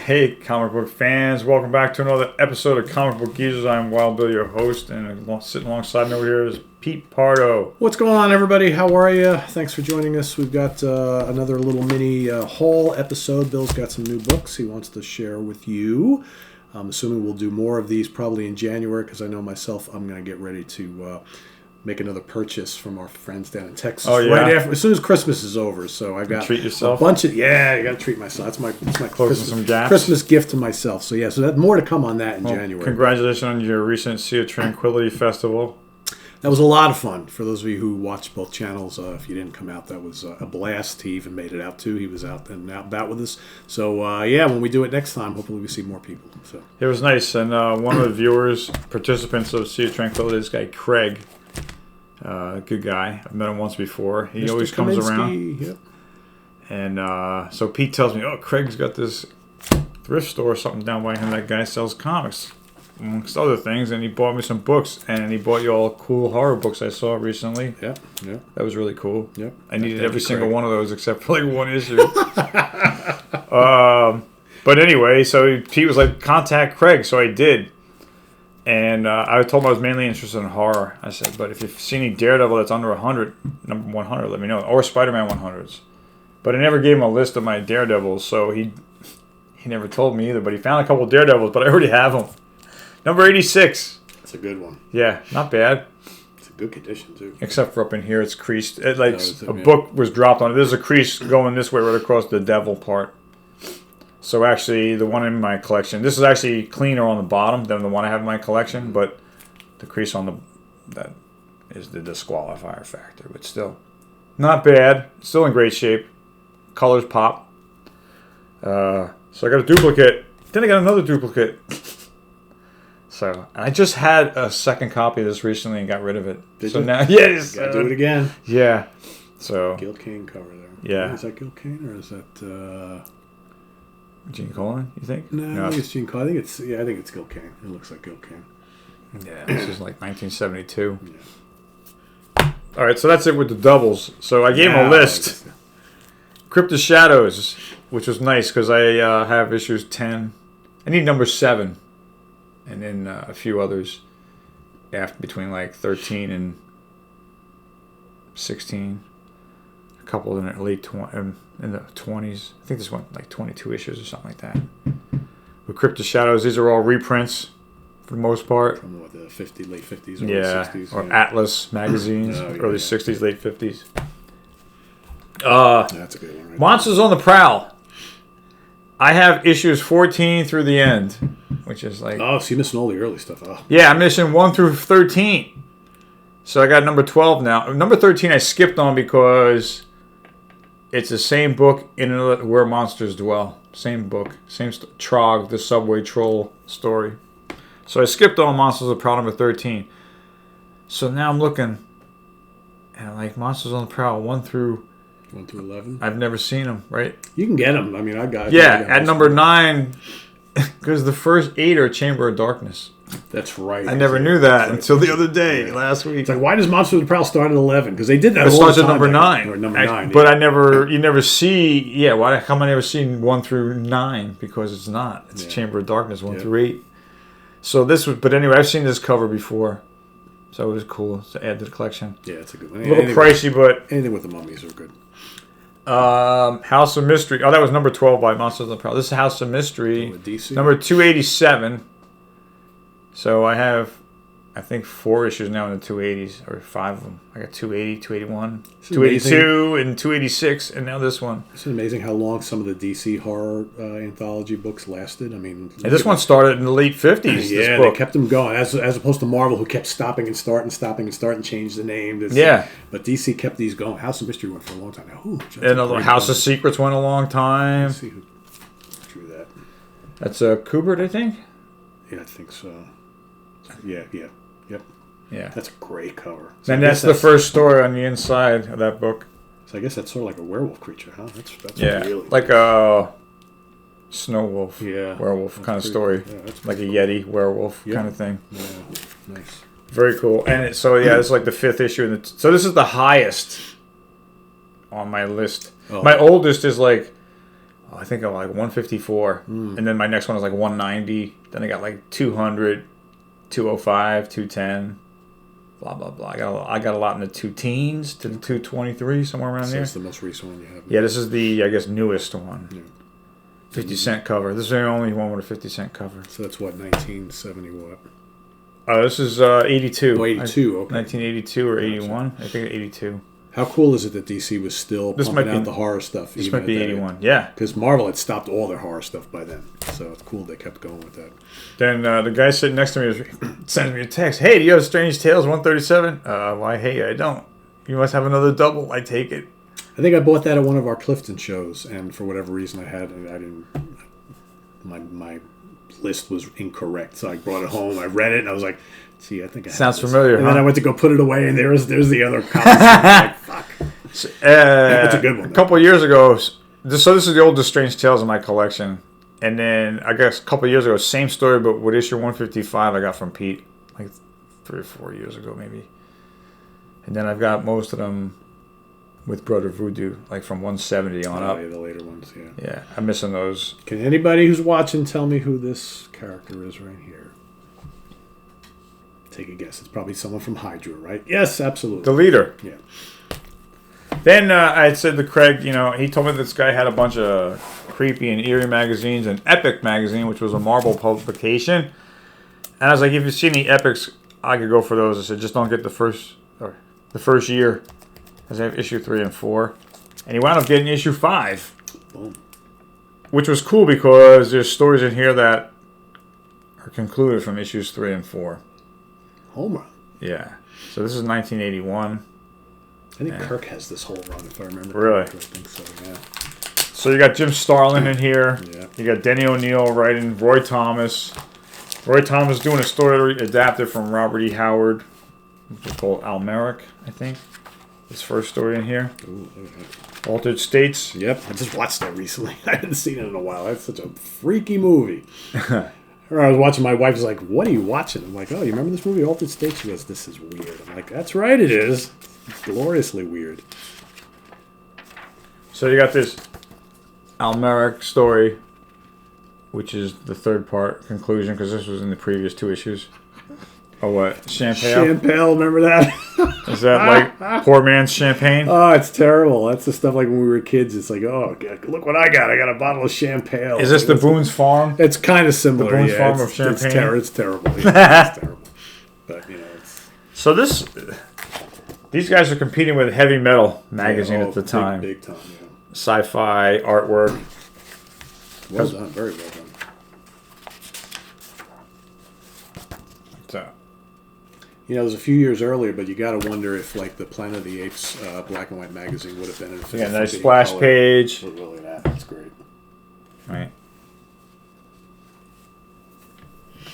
Hey, comic book fans, welcome back to another episode of Comic Book Geezers. I'm Wild Bill, your host, and sitting alongside me over here is Pete Pardo. What's going on, everybody? How are you? Thanks for joining us. We've got another little mini haul episode. Bill's got some new books he wants to share with you. I'm assuming we'll do more of these probably in January because I know myself I'm going to get ready to make another purchase from our friends down in Texas. Oh, yeah? Right after, as soon as Christmas is over. So I got treat yourself? a bunch of, I got to treat myself. That's my Christmas gift to myself. So so that more to come on that in January. Congratulations on your recent Sea of Tranquility Festival. That was a lot of fun. For those of you who watched both channels, if you didn't come out, that was a blast. He even made it out, too. He was out and about with us. So, when we do it next time, hopefully we see more people. So it was nice. And one of the viewers, participants of Sea of Tranquility, this guy, Craig, good guy. I've met him once before. He Mr. always comes Kaminski, around. Yep. And so Pete tells me, Craig's got this thrift store or something down by him. That guy sells comics, amongst other things, and he bought me some books, and he bought you all cool horror books I saw recently. Yeah. That was really cool. Yep. I needed every single one of those except for like one issue. But anyway, so Pete was like, contact Craig, so I did. And I told him I was mainly interested in horror. I said, but if you see any Daredevil that's under 100, number 100, let me know. Or Spider-Man 100s. But I never gave him a list of my Daredevils, so he never told me either. But he found a couple of Daredevils, but I already have them. Number 86. That's a good one. Yeah, not bad. It's a good condition, too. Except for up in here, it's creased. A book was dropped on it. There's a crease going this way right across the devil part. So actually, the one in my collection, this is actually cleaner on the bottom than the one I have in my collection, but the crease on that is the disqualifier factor. But still, not bad. Still in great shape. Colors pop. So I got a duplicate. Then I got another duplicate. So I just had a second copy of this recently and got rid of it. Did so you? Now, yes, gotta do it again. Yeah. So Gil Kane cover there. Yeah. Is that Gil Kane or is that? Gene Colan, you think? No, I think it's Gene Colan. I think it's Gil Kane. It looks like Gil Kane. Yeah, this is like 1972. Yeah. All right, so that's it with the doubles. So I gave him a list. Crypt of Shadows, which was nice because I have issues 10. I need number 7. And then a few others between like 13 and 16. A couple in the late in the 20s. I think this one like 22 issues or something like that. With Crypt of Shadows, these are all reprints for the most part. From what, the late 50s, early 60s. Or Atlas magazines, early 60s, late 50s. That's a good one. Right Monsters on the Prowl. I have issues 14 through the end, which is like... Oh, so you're missing all the early stuff. Oh. Yeah, I'm missing 1 through 13. So I got number 12 now. Number 13 I skipped on because it's the same book in Where Monsters Dwell. Same book. Same Trog, the subway troll story. So I skipped on Monsters on the Prowl number 13. So now I'm looking, and I'm like, Monsters on the Prowl 1 through 11. I've never seen them, right? You can get them. I mean, I got. Yeah, at number 9, because the first 8 are Chamber of Darkness. That's right. I never knew that until the other day, last week. It's like, why does Monsters of the Prowl start at 11? Because they did that. It starts at number 9. Or number 9. But you never see. Yeah, why? How come I never seen 1 through 9? Because it's not. It's Chamber of Darkness 1 through 8. So this was. But anyway, I've seen this cover before, so it was cool to add to the collection. Yeah, it's a good one. A little pricey, but anything with the mummies are good. House of Mystery. Oh, that was number 12 by Monsters of the Prowl. This is House of Mystery, DC. number 287. So I have, I think, 4 issues now in the 280s, or 5 of them. I got 280, 281, 282, and 286, and now this one. It's amazing how long some of the DC horror anthology books lasted. I mean, and this one started in the late 50s. Yeah, they kept them going, as opposed to Marvel, who kept stopping and changed the name. But DC kept these going. House of Mystery went for a long time. And House of Secrets went a long time. Let's see who drew that. That's Kubert, I think? Yeah, I think so. Yep. Yeah. That's a great cover. So and that's the first story on the inside of that book. So I guess that's sort of like a werewolf creature, huh? That's really like a snow wolf, werewolf kind of story. Yeah, like a Yeti werewolf kind of thing. Yeah, nice. Very cool. And it's like the 5th issue. So this is the highest on my list. Oh. My oldest is like I think like 154. And then my next one is like 190. Then I got like 200, 205, 210. Blah, blah, blah. I got a lot in the 2 teens to the 223, somewhere around there. That's the most recent one you have. Yeah, this is the, I guess, newest one. Yeah. 50 cent cover. This is the only one with a 50 cent cover. So that's what, 1970 what? This is 82. Oh, 82, okay. 1982 or 81. I think 82. How cool is it that DC was still pumping out the horror stuff? This might be 81, yeah. Because Marvel had stopped all their horror stuff by then. So it's cool they kept going with that. Then the guy sitting next to me sends me a text. Hey, do you have Strange Tales 137? Why, hey, I don't. You must have another double. I take it. I think I bought that at one of our Clifton shows, and for whatever reason I didn't. My list was incorrect, so I brought it home. I read it, and I was like, "See, I think I sounds familiar." And then I went to go put it away, and there's the other copy. Like, fuck. That's a good one. A couple of years ago, this is the oldest Strange Tales in my collection, and then I guess a couple of years ago, same story, but with issue 155, I got from Pete like 3 or 4 years ago, maybe. And then I've got most of them with Brother Voodoo, like from 170 on up. Yeah, the later ones, yeah. Yeah, I'm missing those. Can anybody who's watching tell me who this character is right here? Take a guess. It's probably someone from Hydra, right? Yes, absolutely. The leader. Yeah. Then I had said to Craig, he told me this guy had a bunch of creepy and eerie magazines, and Epic magazine, which was a Marvel publication. And I was like, if you see any Epics, I could go for those. I said, just don't get the first year. Because I have issue 3 and 4. And he wound up getting issue 5. Boom. Which was cool because there's stories in here that are concluded from issues 3 and 4. Home run. Yeah. So this is 1981. I think Kirk has this whole run, if I remember really? correctly. I think so, yeah. So you got Jim Starlin in here. Yeah. You got Denny O'Neil writing, Roy Thomas. Roy Thomas doing a story adapted from Robert E. Howard, which is called Almeric, I think. His first story in here. Ooh, Altered States. Yep, I just watched that recently. I hadn't seen it in a while. That's such a freaky movie. I was watching, my wife was like, "What are you watching?" I'm like, "Oh, you remember this movie, Altered States?" She goes, "This is weird." I'm like, "That's right, it is. It's gloriously weird." So you got this Almeric story, which is the third part conclusion, because this was in the previous 2 issues. Oh, what? Champagne? Champagne, remember that? Is that like poor man's champagne? Oh, it's terrible. That's the stuff like when we were kids. It's like, oh, look what I got. I got a bottle of champagne. Is this the Boone's Farm? It's kind of similar. The Boone's Farm of champagne? It's terrible. Yeah, it's terrible. But, it's... So these guys are competing with Heavy Metal magazine at the time. Big time, yeah. Sci-fi artwork. Well done. Very well done. So, there's a few years earlier, but you got to wonder if, like, the Planet of the Apes black and white magazine would have benefited. Yeah, nice splash page. Look really that. That's great. Right.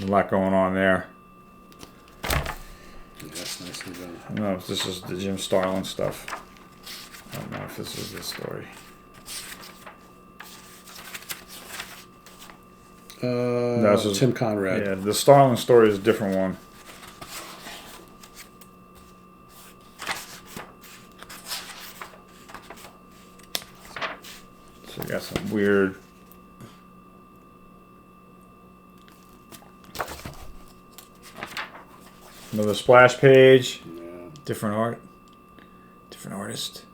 A lot going on there. Yeah, that's nicely done. I don't know if this is the Jim Starlin stuff. I don't know if this is the story. No, this is Tim Conrad. Yeah, the Starlin story is a different one. So you got some weird... Another splash page. Yeah. Different art. Different artist.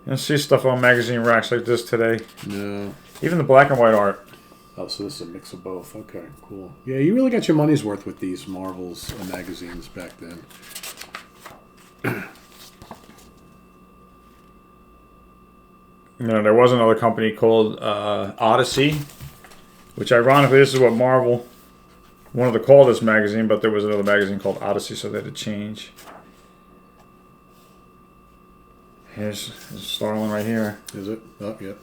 You don't see stuff on magazine racks like this today. No. Even the black and white art. Oh, so this is a mix of both. Okay, cool. Yeah, you really got your money's worth with these Marvels magazines back then. There was another company called Odyssey, which ironically, this is what Marvel wanted to call this magazine, but there was another magazine called Odyssey, so they had to change. Here's Starlin right here. Is it? Oh, yep.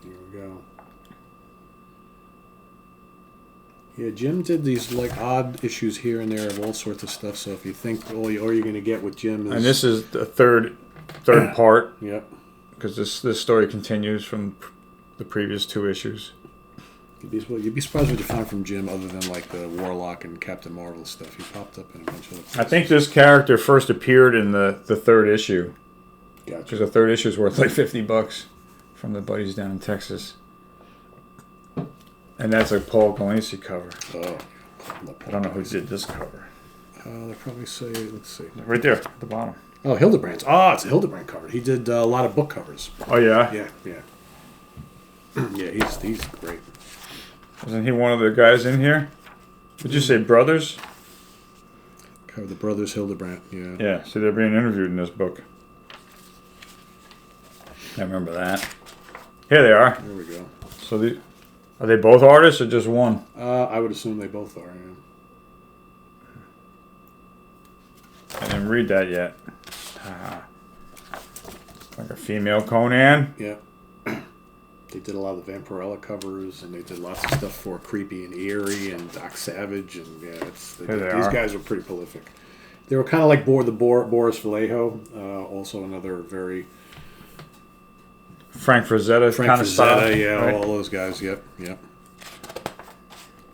Here we go. Yeah, Jim did these like odd issues here and there of all sorts of stuff. So if you think all you're going to get with Jim is... And this is the third part. Yep. Because this story continues from the previous 2 issues. You'd be surprised what you find from Jim, other than like the Warlock and Captain Marvel stuff. He popped up in a bunch of other places. I think this character first appeared in the third issue. Gotcha. Because the third issue is worth like $50 from the buddies down in Texas. And that's a Paul Kaminski cover. Oh. I don't know who did this cover. They'll probably say, let's see. Right there, at the bottom. Oh, Hildebrandt. Oh, it's a Hildebrandt cover. He did a lot of book covers. Oh, yeah? Yeah. Yeah, he's great. Wasn't he one of the guys in here? Did you say brothers? Cover the Brothers Hildebrandt, yeah. Yeah, so they're being interviewed in this book. I remember that. Here they are. There we go. So are they both artists or just one? I would assume they both are, yeah. I didn't read that yet. Like a female Conan. Yeah. They did a lot of the Vampirella covers, and they did lots of stuff for Creepy and Eerie and Doc Savage, and yeah, these guys were pretty prolific. They were kind of like Boris Vallejo, also another very Frank Frazetta kind of style. Yeah, right? all those guys. Yep.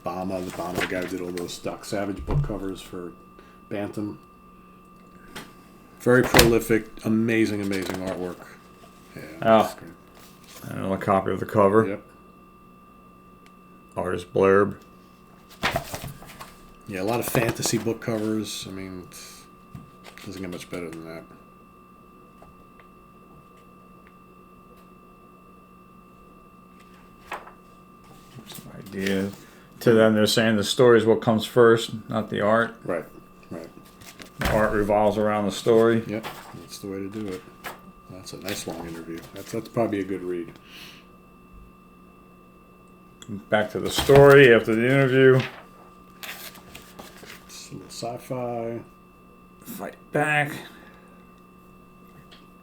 Bama, the guy who did all those Doc Savage book covers for Bantam. Very prolific, amazing artwork. Yeah, that's great. And a copy of the cover. Yep. Artist blurb. Yeah, a lot of fantasy book covers. I mean, it doesn't get much better than that. Some ideas. To them, they're saying the story is what comes first, not the art. Right. The art revolves around the story. Yep, that's the way to do it. That's a nice long interview. That's probably a good read. Back to the story after the interview. It's a little sci-fi. Fight back.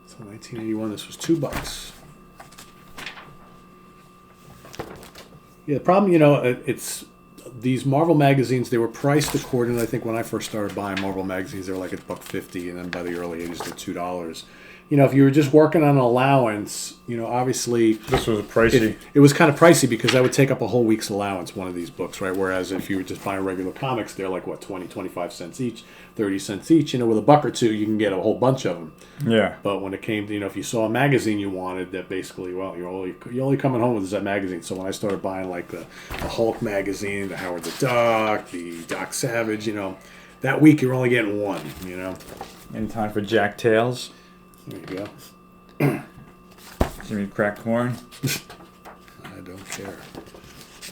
So 1981, this was $2. Yeah, the problem, it's these Marvel magazines, they were priced accordingly. I think when I first started buying Marvel magazines, they were like at $1.50, and then by the early 80s, they're $2. If you were just working on an allowance, obviously... This was pricey. It was kind of pricey because that would take up a whole week's allowance, one of these books, right? Whereas if you were just buying regular comics, they're like, 20, 25 cents each, 30 cents each. With $1 or $2, you can get a whole bunch of them. Yeah. But when it came to, if you saw a magazine you wanted, that basically, you're only coming home with that magazine. So when I started buying, like, the Hulk magazine, the Howard the Duck, the Doc Savage, that week you're only getting one, In time for Jack Tales. There you go. Jimmy Crack Corn. I don't care.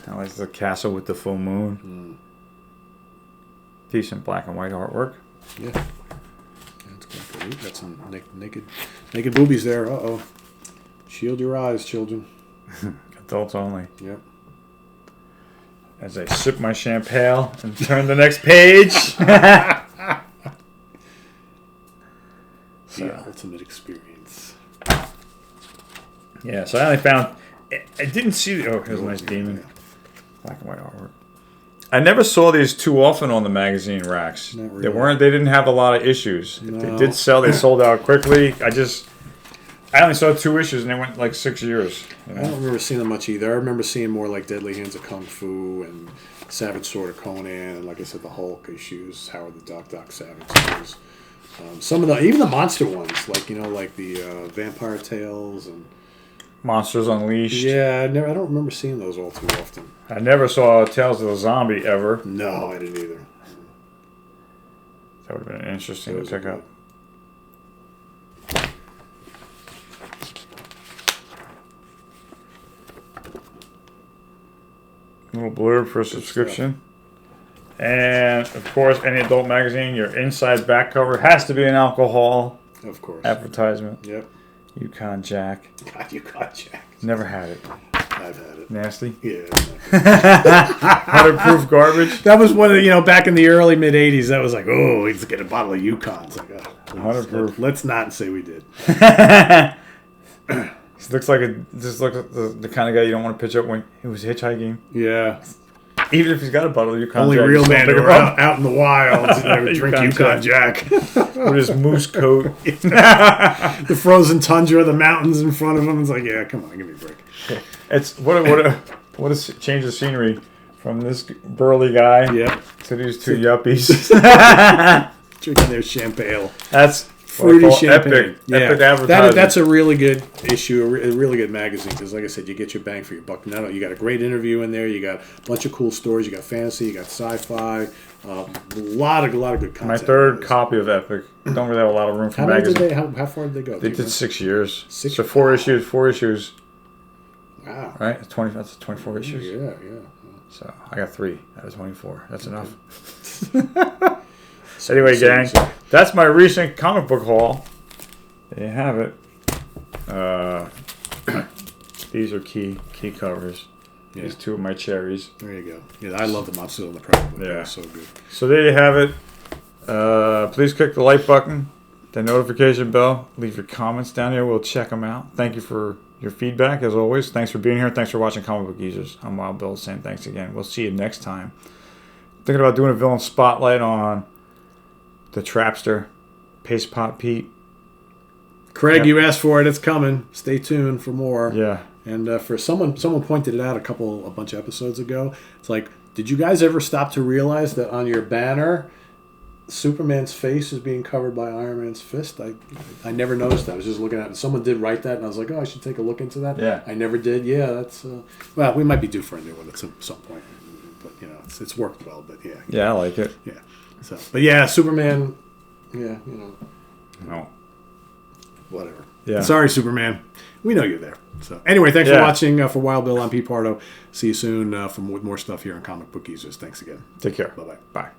I like the castle with the full moon. Decent black and white artwork. Yeah. That's quite good. Got some naked boobies there. Uh-oh. Shield your eyes, children. Adults only. Yep. As I sip my champagne and turn the next page. The ultimate experience. Yeah, so I only found... I didn't see... Oh, here's a nice demon. Yeah. Black and white artwork. I never saw these too often on the magazine racks. Not really. They didn't have a lot of issues. No. If they did sell, they sold out quickly. I only saw 2 issues and they went like 6 years. I don't remember seeing them much either. I remember seeing more like Deadly Hands of Kung Fu and Savage Sword of Conan, and like I said, the Hulk issues, Howard the Duck, Doc Savage issues. Some of even the monster ones, like the Vampire Tales and Monsters Unleashed. Yeah, I don't remember seeing those all too often. I never saw Tales of the Zombie ever. No, I didn't either. That would have been interesting to pick up. Little blurb for a subscription. And, of course, any adult magazine, your inside back cover has to be an alcohol Of course. advertisement. Yep. Yukon Jack. God, Yukon Jack. Never had it. I've had it. Nasty. Yeah. 100 proof garbage. That was one of the, back in the early mid 80s, that was like, oh, let's get a bottle of Yukon. It's like, 100 proof. Let's not say we did. He looks like the kind of guy you don't want to pitch up when he was hitchhiking. Yeah. Even if he's got a bottle of Yukon Only Jack. real men who are out in the wild drink Yukon Jack. With his moose coat. The frozen tundra, the mountains in front of him. It's like, yeah, come on, give me a break. It's what what a change of scenery from this burly guy to these two yuppies. Drinking their champagne. That's fruity champagne. Epic advertising. That's a really good issue, a really good magazine, because like I said, you get your bang for your buck. Now you got a great interview in there. You got a bunch of cool stories. You got fantasy. You got sci-fi. A lot of good content. My third copy of Epic. Don't really have a lot of room for magazine. How far did they go? They did 6 years. So 4 issues. 4 issues. Wow. Right? That's 24 issues. Yeah. So I got 3 out of 24. That's enough. Anyway, gang, that's my recent comic book haul. There you have it. These are key covers. Yeah. These 2 of my cherries. There you go. Yeah, I love the Matsuda and the Private. Yeah, they're so good. So there you have it. Please click the like button, the notification bell. Leave your comments down here. We'll check them out. Thank you for your feedback, as always. Thanks for being here. Thanks for watching Comic Book Users. I'm Wild Bill, saying thanks again. We'll see you next time. Thinking about doing a villain spotlight on the Trapster, Paste Pot Pete. Craig, you asked for it. It's coming. Stay tuned for more. Yeah. And for someone pointed it out a bunch of episodes ago. It's like, did you guys ever stop to realize that on your banner, Superman's face is being covered by Iron Man's fist? I never noticed that. I was just looking at it. Someone did write that, and I was like, oh, I should take a look into that. Yeah. I never did. Yeah, that's well, we might be due for a new one at some point, but it's worked well. But yeah. Yeah, I like it. Yeah. So, but yeah, Superman. Yeah, No. Whatever. Yeah. Sorry, Superman. We know you're there. So anyway, thanks for watching. For Wild Bill, I'm Pete Pardo. See you soon with more stuff here on Comic Book Users. Thanks again. Take care. Bye-bye. Bye.